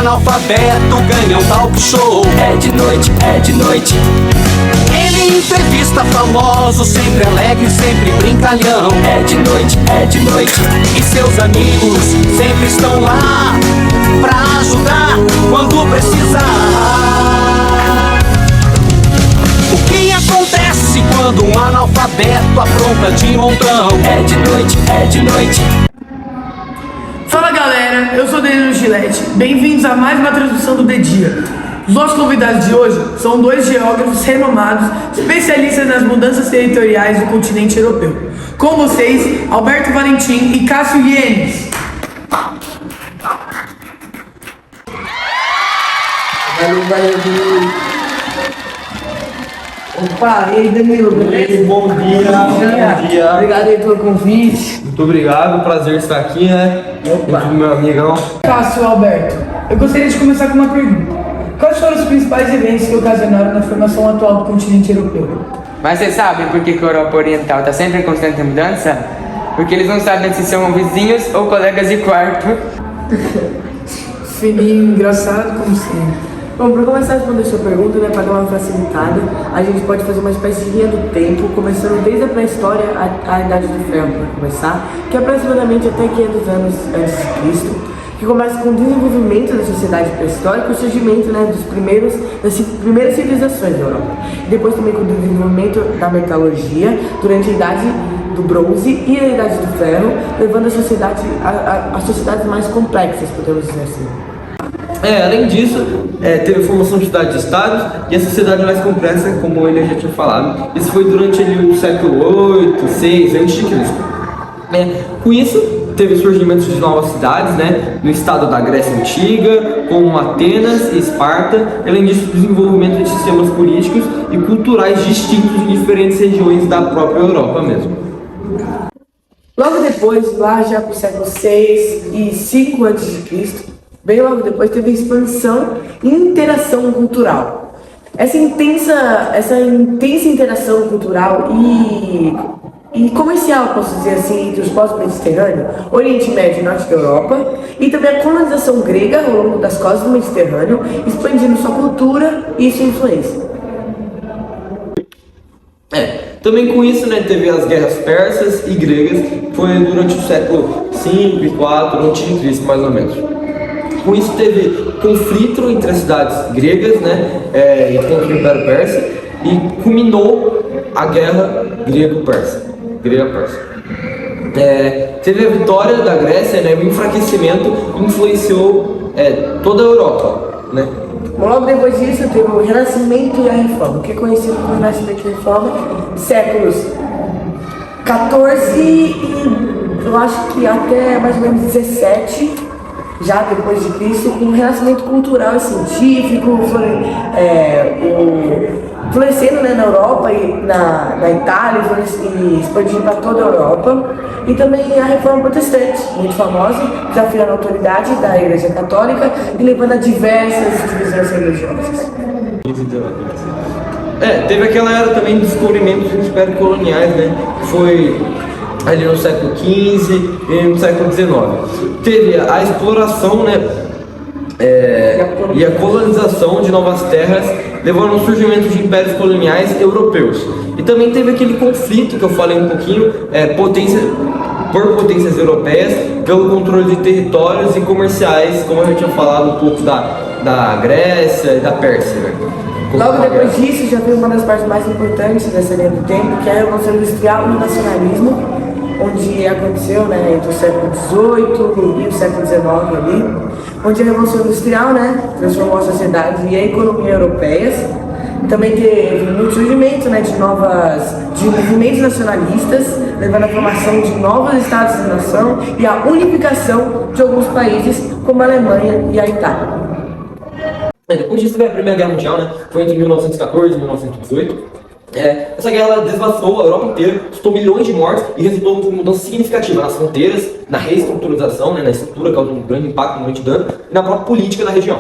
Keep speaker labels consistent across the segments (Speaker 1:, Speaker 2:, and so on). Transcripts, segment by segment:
Speaker 1: analfabeto ganha um talk show. É de noite, é de noite. Ele entrevista famosos, sempre alegre, sempre brincalhão. É de noite, é de noite. E seus amigos sempre estão lá pra ajudar quando precisar. O que acontece quando um analfabeto apronta de montão? É de noite, é de noite.
Speaker 2: Fala galera, eu sou Danilo Gillette, bem-vindos a mais uma transmissão do The Dia. Os nossos convidados de hoje são dois geógrafos renomados, especialistas nas mudanças territoriais do continente europeu. Com vocês, Alberto Valentim e Cássio Ienes. Valeu. Opa, e aí Danilo, beleza?
Speaker 3: Bom dia.
Speaker 2: Obrigado aí pelo convite.
Speaker 3: Muito obrigado, prazer estar aqui, né?
Speaker 2: Opa.
Speaker 3: Junto do meu amigão.
Speaker 2: Cássio, Alberto, eu gostaria de começar com uma pergunta. Quais foram os principais eventos que ocasionaram na formação atual do continente europeu?
Speaker 4: Mas você sabe por que a Europa Oriental está sempre em constante mudança? Porque eles não sabem se são vizinhos ou colegas de quarto.
Speaker 2: Fininho, engraçado, como sempre.
Speaker 5: Bom, para começar a responder sua pergunta, né, para dar uma facilitada, a gente pode fazer uma espécie de linha do tempo, começando desde a pré-história à Idade do Ferro, para começar, que é aproximadamente até 500 anos antes de Cristo, que começa com o desenvolvimento da sociedade pré-histórica e o surgimento, né, das primeiras civilizações da Europa. E depois também com o desenvolvimento da metalurgia durante a Idade do Bronze e a Idade do Ferro, levando a sociedade a sociedades mais complexas, podemos dizer assim.
Speaker 3: Além disso, teve a formação de cidades-estados e a sociedade mais complexa, como ele já tinha falado. Isso foi durante o século 8, 6 a.C. Com isso, teve o surgimento de novas cidades, né, no estado da Grécia Antiga, como Atenas e Esparta. Além disso, o desenvolvimento de sistemas políticos e culturais distintos em diferentes regiões da própria Europa mesmo.
Speaker 5: Logo depois, lá já para o século 6 e 5 a.C., bem logo depois teve a expansão e interação cultural. Essa intensa interação cultural e comercial, posso dizer assim, entre os povos mediterrâneos, Oriente Médio e Norte da Europa, e também a colonização grega ao longo das costas do Mediterrâneo, expandindo sua cultura e sua influência.
Speaker 3: Também com isso, né, teve as guerras persas e gregas, que foi durante o século 5 e 4 a.C., mais ou menos. Com isso teve conflito entre as cidades gregas, né, e contra o Império Persa, e culminou a guerra grego-persa. Teve a vitória da Grécia, né, o enfraquecimento influenciou toda a Europa, né.
Speaker 5: Logo depois disso teve o Renascimento e a Reforma, que é conhecido como Renascimento e Reforma, séculos 14 e eu acho que até mais ou menos 17, já depois de Cristo, com o renascimento cultural e científico, florescendo, né, na Europa e na Itália, e expandindo para toda a Europa. E também a Reforma Protestante, muito famosa, desafiando a autoridade da Igreja Católica e levando a diversas divisões religiosas.
Speaker 3: Teve aquela era também de descobrimento dos impérios coloniais, né, que foi ali no século XV e no século XIX. Teve a exploração, né, e a colonização de novas terras, levando ao surgimento de impérios coloniais europeus. E também teve aquele conflito que eu falei um pouquinho, por potências europeias, pelo controle de territórios e comerciais, como eu já tinha falado um pouco da Grécia e da Pérsia, né?
Speaker 5: Logo depois disso, já veio uma das partes mais importantes dessa linha do tempo, que é a Revolução Industrial e o nacionalismo, onde aconteceu, né, entre o século XVIII e o século XIX ali, onde a Revolução Industrial, né, transformou a sociedade e a economia europeias. Também teve muito surgimento, né, de movimentos nacionalistas, levando à formação de novos estados de nação e à unificação de alguns países, como a Alemanha e a Itália.
Speaker 3: Depois disso veio a Primeira Guerra Mundial, né, foi entre 1914 e 1918. Essa guerra devastou a Europa inteira, custou milhões de mortes e resultou em mudança significativa nas fronteiras, na reestruturação, né, na estrutura, causando um grande impacto, um grande dano, e na própria política da região.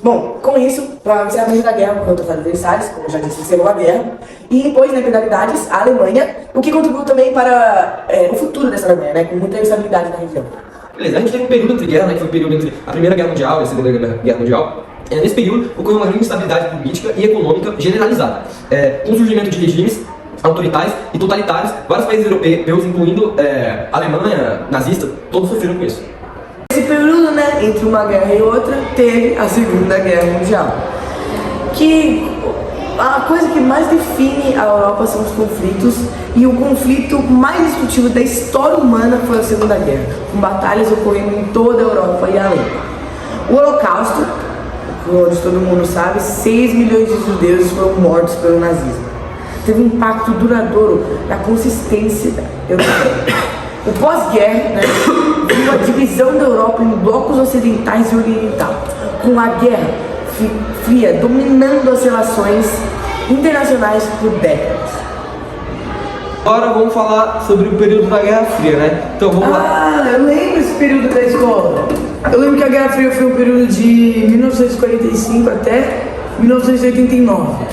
Speaker 5: Bom, com isso, para o encerramento da guerra contra os adversários, como eu já disse, encerrou a guerra, e impôs, né, penalidades à Alemanha, o que contribuiu também para o futuro dessa Alemanha, né, com muita instabilidade na região.
Speaker 3: Beleza, a gente teve um período entre guerra, né, que foi o período entre a Primeira Guerra Mundial e a Segunda Guerra Mundial. Nesse período, ocorreu uma grande instabilidade política e econômica generalizada, com o surgimento de regimes autoritários e totalitários. Vários países europeus, incluindo a Alemanha nazista, todos sofreram com isso.
Speaker 5: Nesse período, né, entre uma guerra e outra, teve a Segunda Guerra Mundial. Que a coisa que mais define a Europa são os conflitos, e o conflito mais discutível da história humana foi a Segunda Guerra, com batalhas ocorrendo em toda a Europa e além. O Holocausto, onde todo mundo sabe, 6 milhões de judeus foram mortos pelo nazismo. Teve um impacto duradouro na consistência europeia. O pós-guerra, né, viu a divisão da Europa em blocos ocidentais e oriental, com a Guerra Fria dominando as relações internacionais por décadas.
Speaker 3: Agora vamos falar sobre o período da Guerra Fria, né? Então vamos lá.
Speaker 2: Eu lembro esse período da escola. Eu lembro que a Guerra Fria foi um período de 1945 até 1989.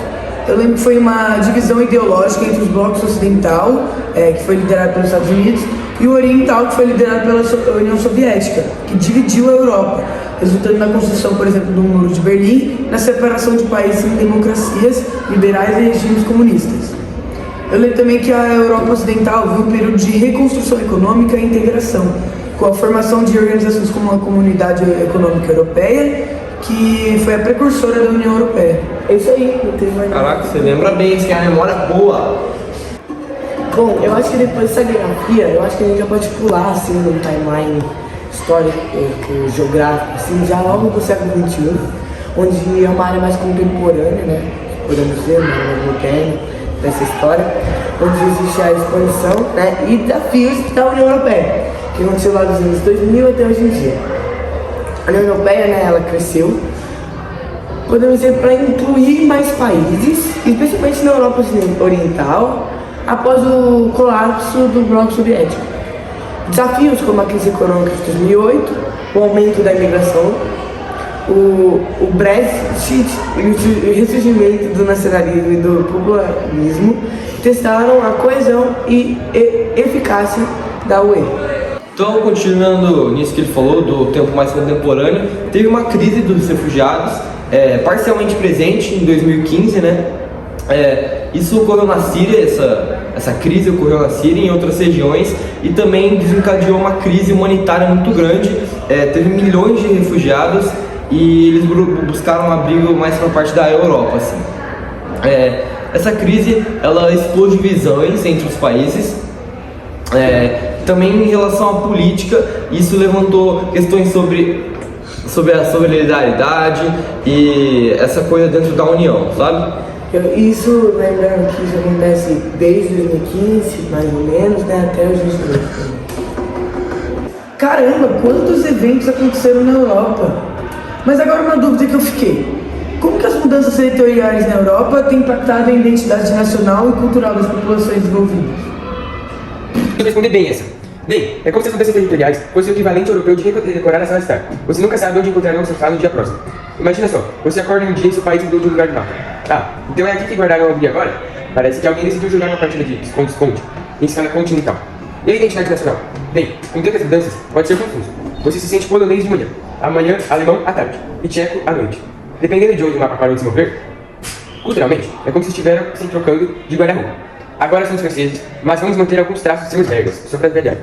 Speaker 2: Eu lembro que foi uma divisão ideológica entre os blocos ocidental, que foi liderado pelos Estados Unidos, e o oriental, que foi liderado pela União Soviética, que dividiu a Europa, resultando na construção, por exemplo, do Muro de Berlim, na separação de países em democracias liberais e regimes comunistas. Eu lembro também que a Europa Ocidental viu um período de reconstrução econômica e integração, com a formação de organizações como a Comunidade Econômica Europeia, que foi a precursora da União Europeia.
Speaker 5: É isso aí, não tem mais nada.
Speaker 3: Caraca, você lembra bem, você tem a memória boa.
Speaker 5: Bom, eu acho que depois dessa Guerra Fria, eu acho que a gente já pode pular assim no timeline histórico, geográfico, assim, já logo do século XXI, onde é uma área mais contemporânea, né? Podemos dizer, uma área mais moderna dessa história, onde existe a expansão, né, e desafios da União Europeia, que aconteceu lá dos anos 2000 até hoje em dia. A União Europeia, né, ela cresceu, podemos dizer, para incluir mais países, especialmente na Europa Oriental, após o colapso do bloco soviético. Desafios como a crise econômica de 2008, o aumento da imigração, o Brexit e o ressurgimento do nacionalismo e do populismo testaram a coesão e eficácia da UE.
Speaker 3: Então, continuando nisso que ele falou, do tempo mais contemporâneo, teve uma crise dos refugiados, parcialmente presente em 2015, né? Isso ocorreu na Síria, essa crise ocorreu na Síria e em outras regiões, e também desencadeou uma crise humanitária muito grande. Teve milhões de refugiados e eles buscaram um abrigo mais para a parte da Europa, assim. Essa crise, ela expôs divisões entre os países, também em relação à política. Isso levantou questões sobre a solidariedade e essa coisa dentro da União, sabe?
Speaker 5: Isso, lembrando que isso acontece desde 2015, mais ou menos, né, até os dias de hoje.
Speaker 2: Caramba, quantos eventos aconteceram na Europa! Mas agora uma dúvida que eu fiquei. Como que as mudanças territoriais na Europa têm impactado a identidade nacional e cultural das populações desenvolvidas?
Speaker 4: Eu responder bem essa. Bem, é como se as mudanças territoriais fossem o equivalente europeu de redecorar a sala de estar. Você nunca sabe onde encontrarão o seu no dia próximo. Imagina só, você acorda um dia e seu país mudou de um lugar de mapa. Então é aqui que guardaram a Bíblia agora? Parece que alguém decidiu jogar uma partida de esconde-esconde, em escala continental. E a identidade nacional? Bem, com tantas mudanças, pode ser confuso. Você se sente polonês de manhã, amanhã alemão à tarde, e tcheco à noite. Dependendo de onde o mapa parou de se mover, culturalmente, é como se estiveram se trocando de guarda-roupa. Agora somos franceses, mas vamos manter alguns traços de seus regras, sobre a verdade.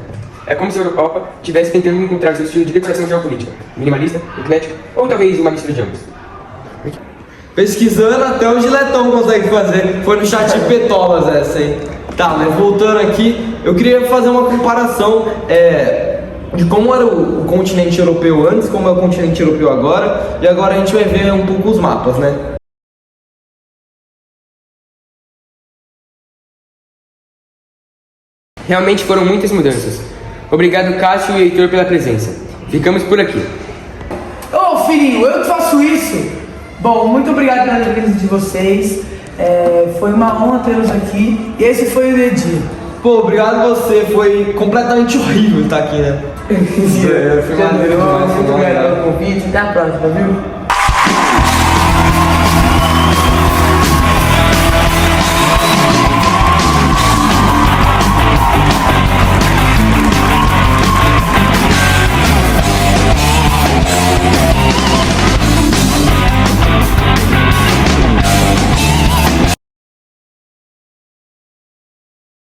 Speaker 4: É como se a Europa estivesse tentando encontrar seu estilo de decoração geopolítica, minimalista, eclético, ou talvez uma mistura de ambos.
Speaker 3: Pesquisando até o Giletão consegue fazer. Foi no chat de Petolas essa, hein? Tá, mas voltando aqui, eu queria fazer uma comparação de como era o continente europeu antes, como é o continente europeu agora, e agora a gente vai ver um pouco os mapas, né?
Speaker 4: Realmente foram muitas mudanças. Obrigado, Cássio e Heitor, pela presença. Ficamos por aqui.
Speaker 2: Ô filhinho, eu que faço isso! Bom, muito obrigado pela presença de vocês. Foi uma honra tê-los aqui. E esse foi o Dedia.
Speaker 3: Pô, obrigado a você. Foi completamente horrível estar aqui, né?
Speaker 5: Foi maneiro demais. Muito obrigado pelo convite. Até a próxima, viu?